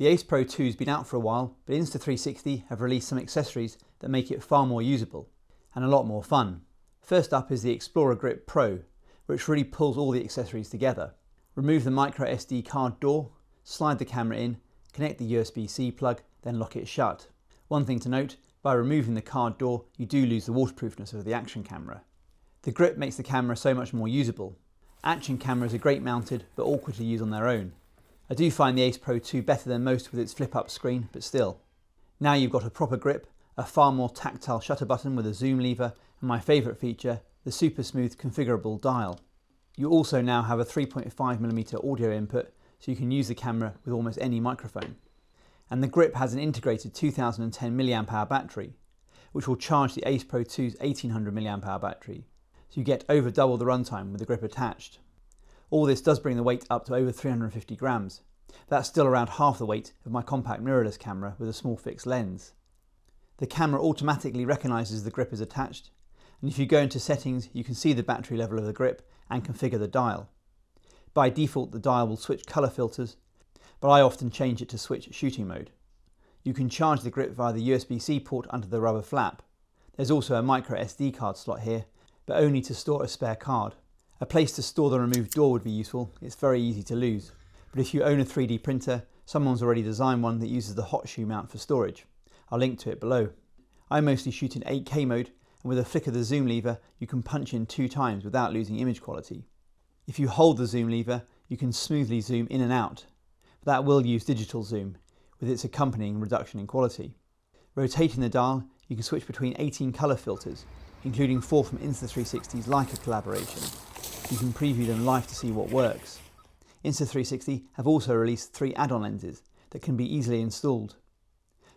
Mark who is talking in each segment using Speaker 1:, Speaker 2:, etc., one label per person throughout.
Speaker 1: The Ace Pro 2 has been out for a while, but Insta360 have released some accessories that make it far more usable and a lot more fun. First up is the Xplorer Grip Pro, which really pulls all the accessories together. Remove the micro SD card door, slide the camera in, connect the USB-C plug, then lock it shut. One thing to note, by removing the card door, you do lose the waterproofness of the action camera. The grip makes the camera so much more usable. Action cameras are great mounted, but awkward to use on their own. I do find the Ace Pro 2 better than most with its flip-up screen, but still. Now you've got a proper grip, a far more tactile shutter button with a zoom lever, and my favourite feature, the super smooth configurable dial. You also now have a 3.5mm audio input, so you can use the camera with almost any microphone. And the grip has an integrated 2010 mAh battery, which will charge the Ace Pro 2's 1800 mAh battery, so you get over double the runtime with the grip attached. All this does bring the weight up to over 350 grams. That's still around half the weight of my compact mirrorless camera with a small fixed lens. The camera automatically recognises the grip is attached, and if you go into settings you can see the battery level of the grip and configure the dial. By default the dial will switch colour filters, but I often change it to switch shooting mode. You can charge the grip via the USB-C port under the rubber flap. There's also a micro SD card slot here, but only to store a spare card. A place to store the removed door would be useful, it's very easy to lose. But if you own a 3D printer, someone's already designed one that uses the hot shoe mount for storage. I'll link to it below. I mostly shoot in 8K mode, and with a flick of the zoom lever you can punch in 2 times without losing image quality. If you hold the zoom lever you can smoothly zoom in and out, but that will use digital zoom with its accompanying reduction in quality. Rotating the dial you can switch between 18 colour filters, including 4 from Insta360's Leica collaboration. You can preview them live to see what works. Insta360 have also released 3 add-on lenses that can be easily installed.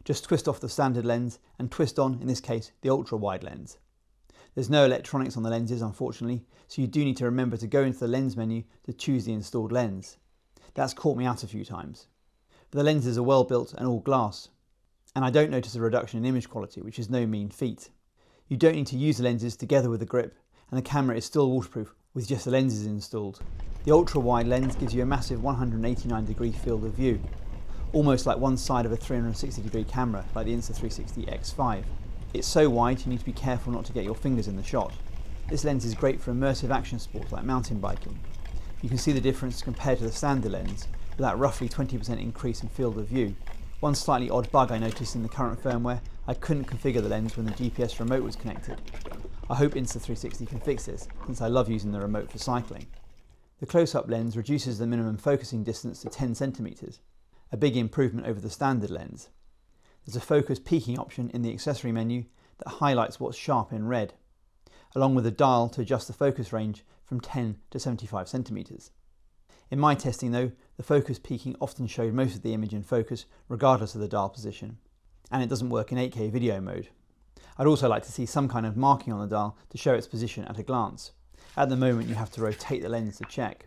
Speaker 1: Just twist off the standard lens and twist on, in this case, the ultra-wide lens. There's no electronics on the lenses unfortunately, so you do need to remember to go into the lens menu to choose the installed lens. That's caught me out a few times. But the lenses are well built and all glass. And I don't notice a reduction in image quality, which is no mean feat. You don't need to use the lenses together with the grip, and the camera is still waterproof with just the lenses installed. The ultra-wide lens gives you a massive 189-degree field of view, almost like one side of a 360-degree camera like the Insta360 X5. It's so wide you need to be careful not to get your fingers in the shot. This lens is great for immersive action sports like mountain biking. You can see the difference compared to the standard lens, with that roughly 20% increase in field of view. One slightly odd bug I noticed in the current firmware, I couldn't configure the lens when the GPS remote was connected. I hope Insta360 can fix this, since I love using the remote for cycling. The close-up lens reduces the minimum focusing distance to 10 centimeters, a big improvement over the standard lens. There's a focus peaking option in the accessory menu that highlights what's sharp in red, along with a dial to adjust the focus range from 10 to 75 centimeters. In my testing though, the focus peaking often showed most of the image in focus regardless of the dial position, and it doesn't work in 8K video mode. I'd also like to see some kind of marking on the dial to show its position at a glance. At the moment you have to rotate the lens to check.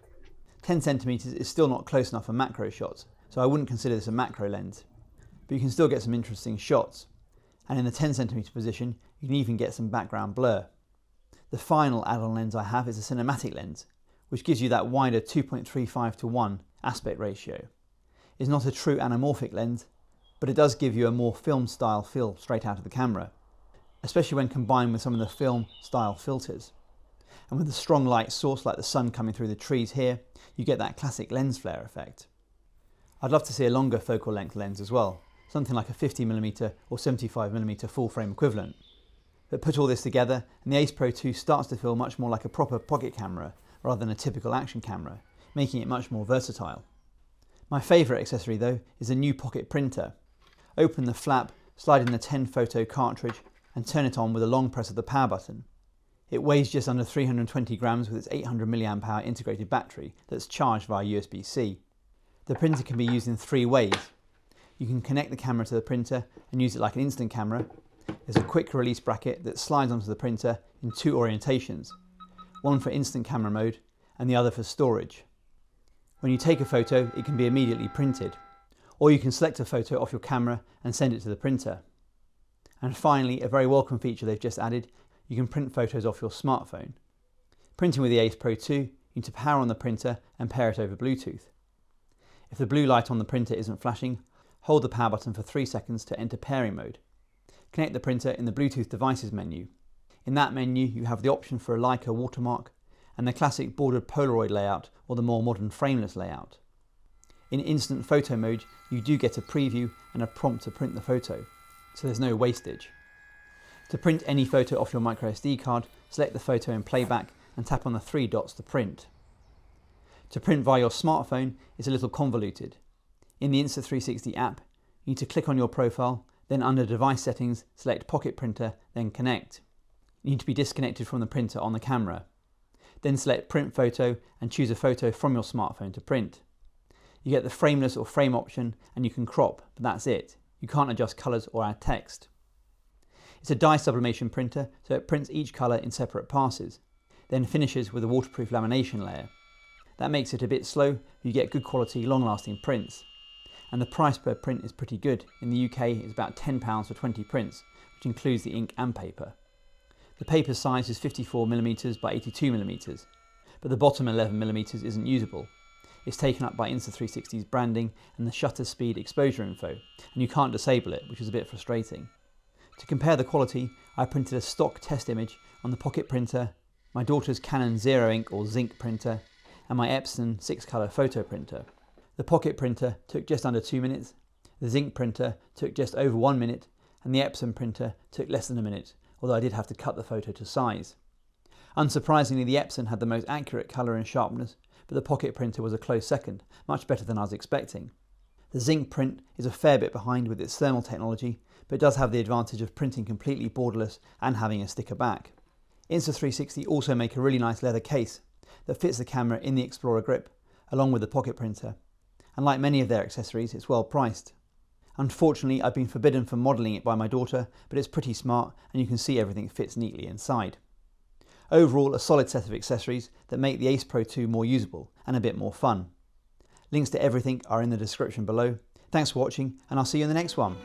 Speaker 1: 10 centimeters is still not close enough for macro shots, so I wouldn't consider this a macro lens. But you can still get some interesting shots, and in the 10 centimeter position you can even get some background blur. The final add-on lens I have is a cinematic lens, which gives you that wider 2.35:1 aspect ratio. It's not a true anamorphic lens, but it does give you a more film style feel straight out of the camera, especially when combined with some of the film style filters. And with a strong light source like the sun coming through the trees here, you get that classic lens flare effect. I'd love to see a longer focal length lens as well, something like a 50mm or 75mm full frame equivalent. But put all this together and the Ace Pro 2 starts to feel much more like a proper pocket camera rather than a typical action camera, making it much more versatile. My favourite accessory though is the new pocket printer. Open the flap, slide in the 10 photo cartridge and turn it on with a long press of the power button. It weighs just under 320 grams with its 800 mAh integrated battery that's charged via USB-C. The printer can be used in 3 ways. You can connect the camera to the printer and use it like an instant camera. There's a quick release bracket that slides onto the printer in 2 orientations, one for instant camera mode and the other for storage. When you take a photo, it can be immediately printed, or you can select a photo off your camera and send it to the printer. And finally, a very welcome feature they've just added, you can print photos off your smartphone. Printing with the Ace Pro 2, you need to power on the printer and pair it over Bluetooth. If the blue light on the printer isn't flashing, hold the power button for 3 seconds to enter pairing mode. Connect the printer in the Bluetooth devices menu. In that menu you have the option for a Leica watermark and the classic bordered Polaroid layout or the more modern frameless layout. In instant photo mode you do get a preview and a prompt to print the photo, so there's no wastage. To print any photo off your microSD card, select the photo in playback and tap on the 3 dots to print. To print via your smartphone is a little convoluted. In the Insta360 app, you need to click on your profile, then under device settings, select Pocket Printer, then connect. You need to be disconnected from the printer on the camera. Then select Print Photo and choose a photo from your smartphone to print. You get the frameless or frame option and you can crop, but that's it. You can't adjust colours or add text. It's a dye sublimation printer, so it prints each colour in separate passes, then finishes with a waterproof lamination layer. That makes it a bit slow, but you get good quality, long-lasting prints. And the price per print is pretty good. In the UK it's about £10 for 20 prints, which includes the ink and paper. The paper size is 54mm by 82mm, but the bottom 11mm isn't usable. It's taken up by Insta360's branding and the shutter speed exposure info, and you can't disable it, which is a bit frustrating. To compare the quality, I printed a stock test image on the Pocket Printer, my daughter's Canon Zero Ink or Zink printer, and my Epson 6-colour photo printer. The Pocket Printer took just under 2 minutes, the Zink printer took just over 1 minute, and the Epson printer took less than a minute, although I did have to cut the photo to size. Unsurprisingly, the Epson had the most accurate colour and sharpness, but the Pocket Printer was a close second, much better than I was expecting. The Zink print is a fair bit behind with its thermal technology, but it does have the advantage of printing completely borderless and having a sticker back. Insta360 also make a really nice leather case that fits the camera in the Xplorer Grip, along with the Pocket Printer. And like many of their accessories, it's well priced. Unfortunately, I've been forbidden from modelling it by my daughter, but it's pretty smart and you can see everything fits neatly inside. Overall, a solid set of accessories that make the Ace Pro 2 more usable and a bit more fun. Links to everything are in the description below. Thanks for watching and I'll see you in the next one.